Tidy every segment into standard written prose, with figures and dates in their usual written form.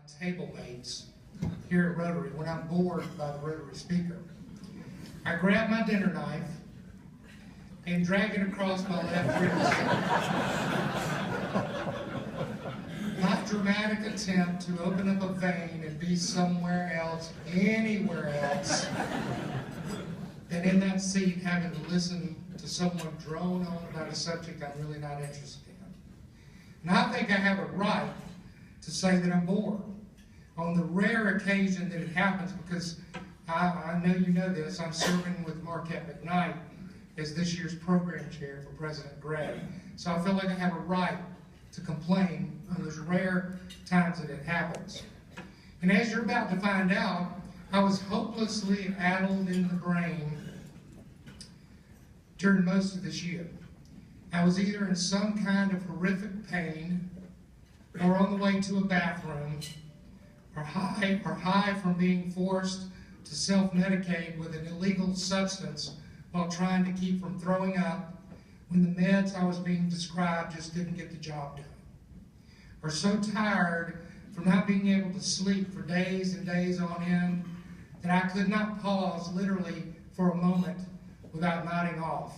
table mates here at Rotary when I'm bored by the Rotary speaker. I grab my dinner knife and drag it across my left wrist. My dramatic attempt to open up a vein and be somewhere else, anywhere else, than in that seat having to listen to someone drone on about a subject I'm really not interested in. And I think I have a right to say that I'm bored on the rare occasion that it happens, because I know you know this, I'm serving with Marquette McKnight as this year's program chair for President Gray. So I feel like I have a right to complain on those rare times that it happens. And as you're about to find out, I was hopelessly addled in the brain during most of this year. I was either in some kind of horrific pain, or on the way to a bathroom, or high from being forced to self-medicate with an illegal substance while trying to keep from throwing up when the meds I was being prescribed just didn't get the job done. Or so tired from not being able to sleep for days and days on end that I could not pause literally for a moment without nodding off.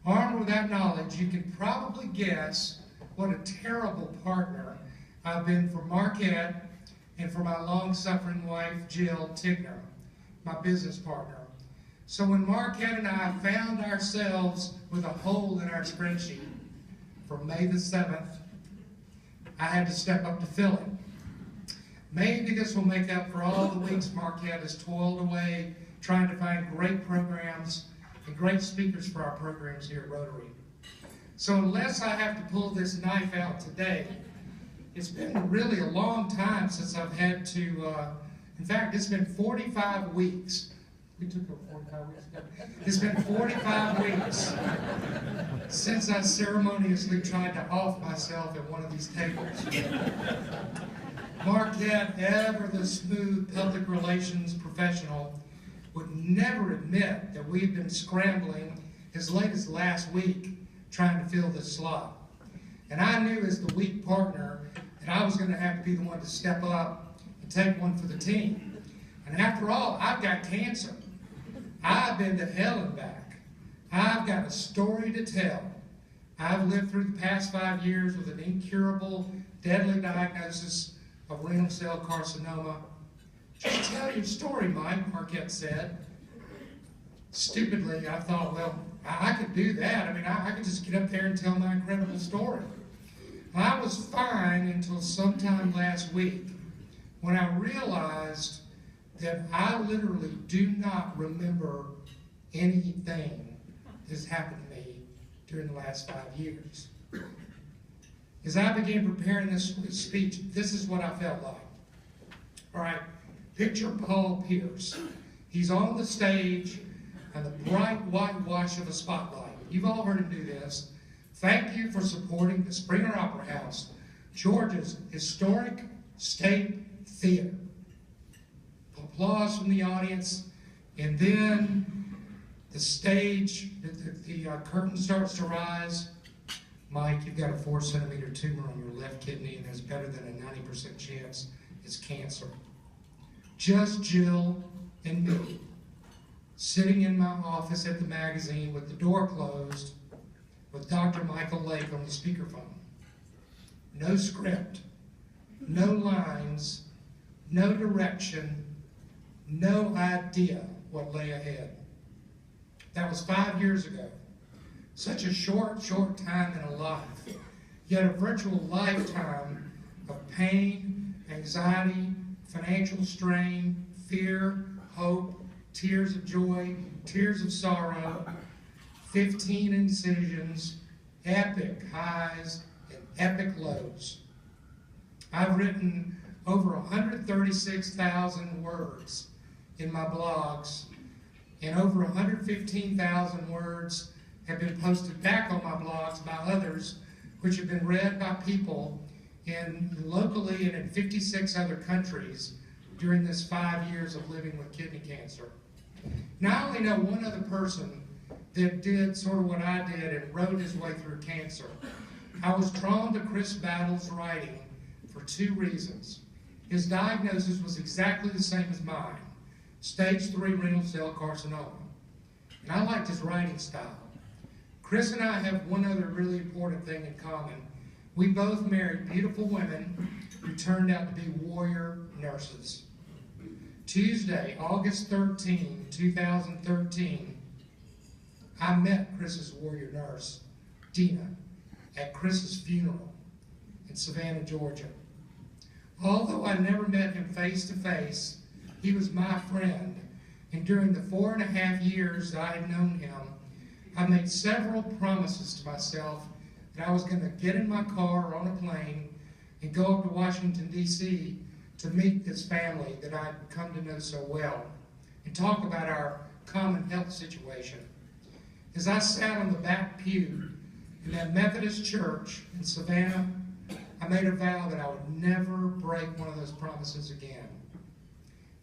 Armed with that knowledge, you can probably guess what a terrible partner I've been for Marquette and for my long-suffering wife, Jill Tigner, my business partner. So when Marquette and I found ourselves with a hole in our spreadsheet for May the 7th, I had to step up to fill it. Maybe this will make up for all the weeks Marquette has toiled away trying to find great programs and great speakers for our programs here at Rotary. So unless I have to pull this knife out today, it's been really a long time since I've had to, in fact, it's been 45 weeks. We took over 45 weeks ago. It's been 45 weeks since I ceremoniously tried to off myself at one of these tables. Marquette, ever the smooth public relations professional, would never admit that we had been scrambling as late as last week trying to fill this slot. And I knew as the weak partner that I was going to have to be the one to step up and take one for the team. And after all, I've got cancer. I've been to hell and back. I've got a story to tell. I've lived through the past 5 years with an incurable, deadly diagnosis of renal cell carcinoma. Just tell your story, Mike, Marquette said. Stupidly, I thought, well, I could do that. I mean, I could just get up there and tell my incredible story. I was fine until sometime last week when I realized that I literally do not remember anything that's happened to me during the last 5 years. As I began preparing this speech, this is what I felt like. All right, picture Paul Pierce. He's on the stage and the bright whitewash of a spotlight. You've all heard him do this. Thank you for supporting the Springer Opera House, Georgia's historic state theater. Applause from the audience, and then the stage, the curtain starts to rise. Mike, you've got a 4-centimeter tumor on your left kidney, and there's better than a 90% chance it's cancer. Just Jill and me, sitting in my office at the magazine with the door closed, with Dr. Michael Lake on the speakerphone. No script, no lines, no direction, no idea what lay ahead. That was 5 years ago. Such a short time in a life, yet a virtual lifetime of pain, anxiety, financial strain, fear, hope, tears of joy, tears of sorrow, 15 incisions, epic highs, and epic lows. I've written over 136,000 words in my blogs, and over 115,000 words have been posted back on my blogs by others, which have been read by people locally and in 56 other countries during this 5 years of living with kidney cancer. Now I only know one other person that did sort of what I did and rode his way through cancer. I was drawn to Chris Battle's writing for 2 reasons. His diagnosis was exactly the same as mine, stage 3 renal cell carcinoma. And I liked his writing style. Chris and I have one other really important thing in common. We both married beautiful women who turned out to be warrior nurses. Tuesday, August 13, 2013, I met Chris's warrior nurse, Dina, at Chris's funeral in Savannah, Georgia. Although I never met him face to face, he was my friend, and during the 4.5 years that I had known him, I made several promises to myself that I was going to get in my car or on a plane and go up to Washington, D.C. to meet this family that I'd come to know so well and talk about our common health situation. As I sat on the back pew in that Methodist church in Savannah, I made a vow that I would never break one of those promises again.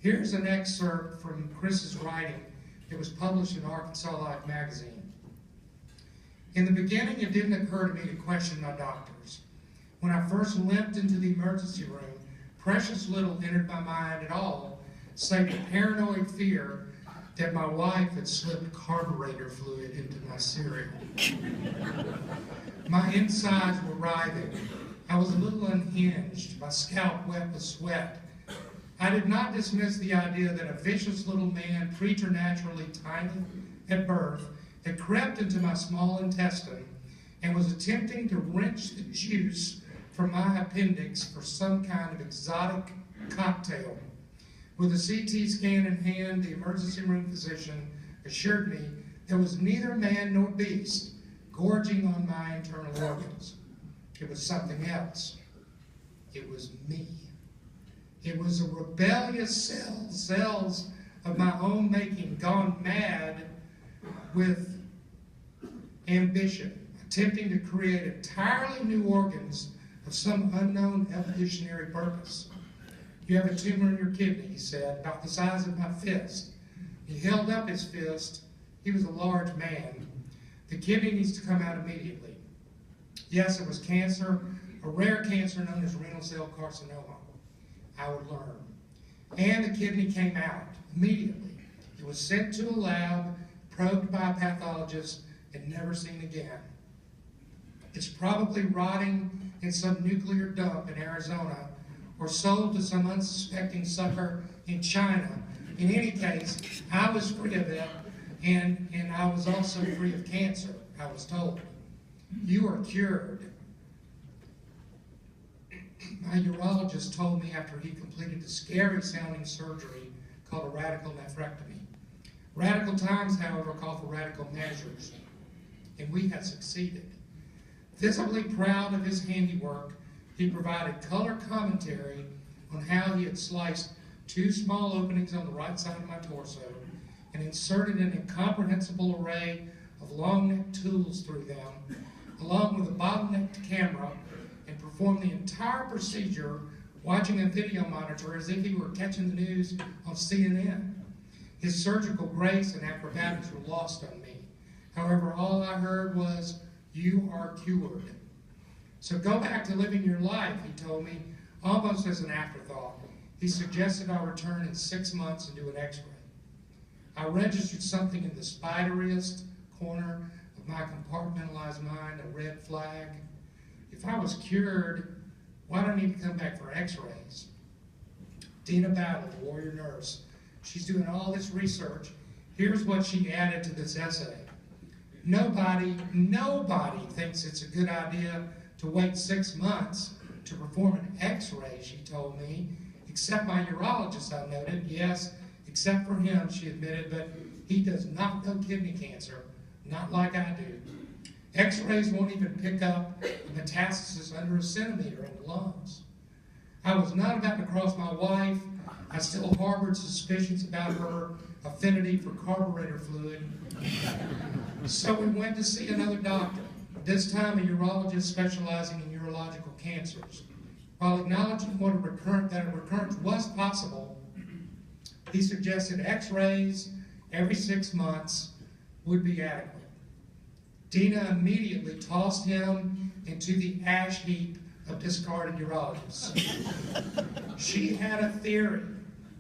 Here's an excerpt from Chris's writing that was published in Arkansas Life magazine. In the beginning, it didn't occur to me to question my doctors. When I first limped into the emergency room, precious little entered my mind at all, save the paranoid fear that my wife had slipped carburetor fluid into my cereal. My insides were writhing. I was a little unhinged, my scalp wet with sweat. I did not dismiss the idea that a vicious little man, preternaturally tiny at birth, had crept into my small intestine and was attempting to wrench the juice from my appendix for some kind of exotic cocktail. With a CT scan in hand, the emergency room physician assured me there was neither man nor beast gorging on my internal organs. It was something else. It was me. It was a rebellious cells of my own making, gone mad with ambition, attempting to create entirely new organs of some unknown evolutionary purpose. You have a tumor in your kidney, he said, about the size of my fist. He held up his fist. He was a large man. The kidney needs to come out immediately. Yes, it was cancer, a rare cancer known as renal cell carcinoma. I would learn. And the kidney came out immediately. It was sent to a lab, probed by a pathologist, and never seen again. It's probably rotting in some nuclear dump in Arizona or sold to some unsuspecting sucker in China. In any case, I was free of it, and I was also free of cancer, I was told. You are cured. My urologist told me after he completed the scary-sounding surgery called a radical nephrectomy. Radical times, however, call for radical measures, and we had succeeded. Visibly proud of his handiwork, he provided color commentary on how he had sliced 2 small openings on the right side of my torso and inserted an incomprehensible array of long-neck tools through them, along with a bottlenecked camera, and performed the entire procedure watching a video monitor as if he were catching the news on CNN. His surgical grace and acrobatics were lost on me. However, all I heard was, "You are cured." So go back to living your life, he told me, almost as an afterthought. He suggested I return in 6 months and do an x-ray. I registered something in the spideriest corner of my compartmentalized mind, a red flag. If I was cured, why do I need to come back for x-rays? Dina Battle, the warrior nurse, she's doing all this research. Here's what she added to this essay. Nobody thinks it's a good idea to wait 6 months to perform an x-ray, she told me, except my urologist, I noted. Yes, except for him, she admitted, but he does not know kidney cancer, not like I do. X-rays won't even pick up a metastasis under a centimeter in the lungs. I was not about to cross my wife. I still harbored suspicions about her affinity for carburetor fluid. So we went to see another doctor, this time a urologist specializing in urological cancers. While acknowledging that a recurrence was possible, he suggested x-rays every 6 months would be adequate. Dina immediately tossed him into the ash heap of discarded urologists. She had a theory.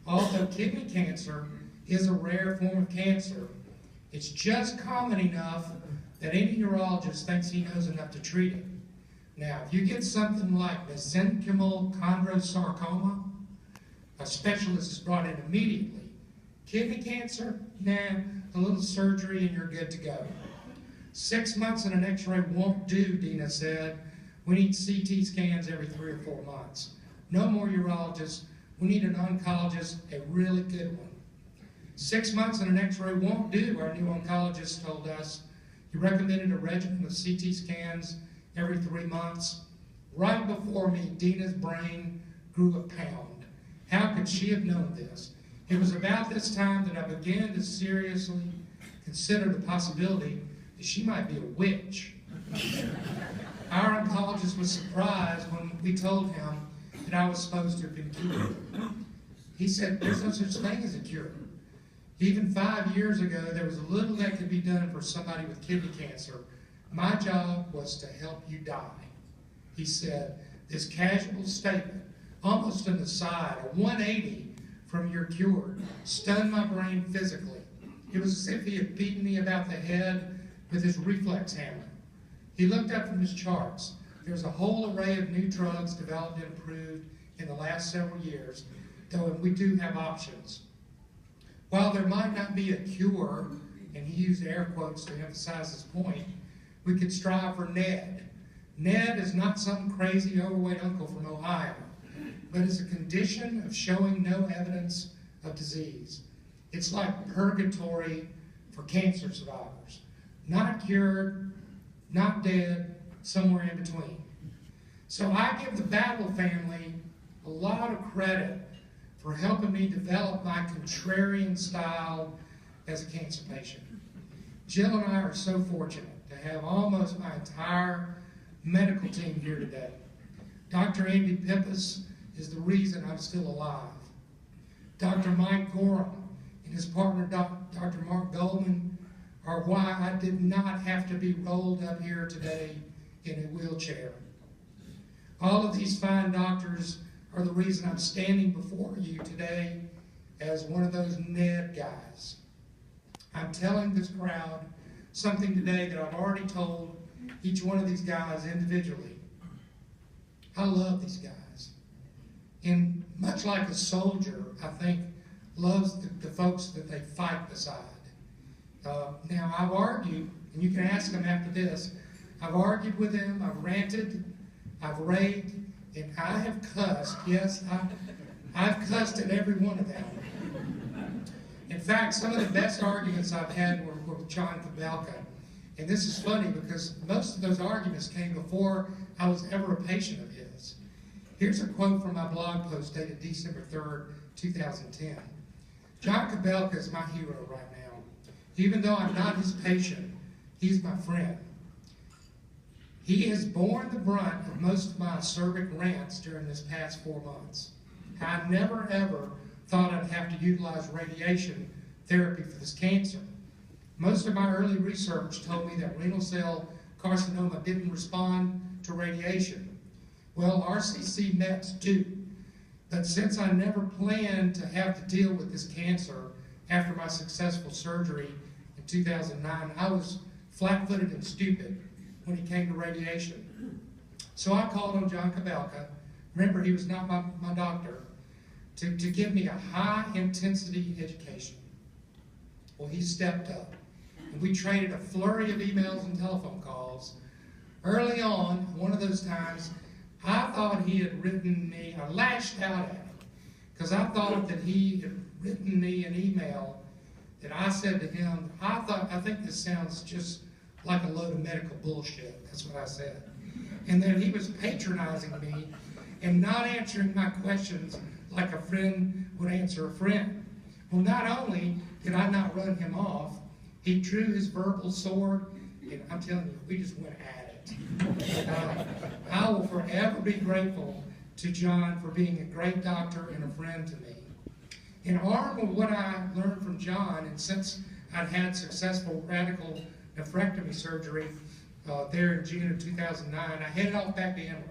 Although kidney cancer is a rare form of cancer, it's just common enough that any urologist thinks he knows enough to treat it. Now, if you get something like mesenchymal chondrosarcoma, a specialist is brought in immediately. Kidney cancer? Nah, a little surgery and you're good to go. 6 months in an x-ray won't do, Dina said. We need CT scans every 3 or 4 months. No more urologists. We need an oncologist, a really good one. 6 months in an x-ray won't do, our new oncologist told us. He recommended a regimen of CT scans every 3 months. Right before me, Dina's brain grew a pound. How could she have known this? It was about this time that I began to seriously consider the possibility that she might be a witch. Our oncologist was surprised when we told him that I was supposed to have been cured. He said, there's no such thing as a cure. Even 5 years ago, there was little that could be done for somebody with kidney cancer. My job was to help you die. He said, this casual statement, almost an aside, a 180 from your cure, stunned my brain physically. It was as if he had beaten me about the head with his reflex hammer. He looked up from his charts. There's a whole array of new drugs developed and approved in the last several years, though we do have options. While there might not be a cure, and he used air quotes to emphasize his point, we could strive for NED. NED is not some crazy overweight uncle from Ohio, but is a condition of showing no evidence of disease. It's like purgatory for cancer survivors. Not cured, not dead, somewhere in between. So I give the Venable family a lot of credit for helping me develop my contrarian style as a cancer patient. Jill and I are so fortunate to have almost my entire medical team here today. Dr. Andy Pippus is the reason I'm still alive. Dr. Mike Gorham and his partner, Dr. Mark Goldman, are why I did not have to be rolled up here today in a wheelchair. All of these fine doctors are the reason I'm standing before you today as one of those NED guys. I'm telling this crowd something today that I've already told each one of these guys individually. I love these guys. And much like a soldier, I think, loves the folks that they fight beside. Now, I've argued, and you can ask them after this, I've argued with them, I've ranted, I've raved, and I have cussed. Yes, I've cussed at every one of them. In fact, some of the best arguments I've had were with John Kabelka. And this is funny because most of those arguments came before I was ever a patient of his. Here's a quote from my blog post dated December 3rd, 2010. John Kabelka is my hero right now. Even though I'm not his patient, he's my friend. He has borne the brunt of most of my acerbic rants during this past 4 months. I never ever thought I'd have to utilize radiation therapy for this cancer. Most of my early research told me that renal cell carcinoma didn't respond to radiation. Well, RCC Mets do. But since I never planned to have to deal with this cancer after my successful surgery in 2009, I was flat-footed and stupid when it came to radiation. So I called on John Kabelka, remember he was not my doctor, to give me a high-intensity education. Well, he stepped up, and we traded a flurry of emails and telephone calls. Early on, one of those times, I thought he had written me, I lashed out at him, because I thought that he had written me an email that I said to him, I think this sounds just like a load of medical bullshit. That's what I said. And then he was patronizing me and not answering my questions like a friend would answer a friend. Well, not only did I not run him off, he drew his verbal sword, and I'm telling you, we just went at it. I will forever be grateful to John for being a great doctor and a friend to me. And armed with what I learned from John, and since I'd had successful radical nephrectomy surgery there in June of 2009, I headed off back to Emory.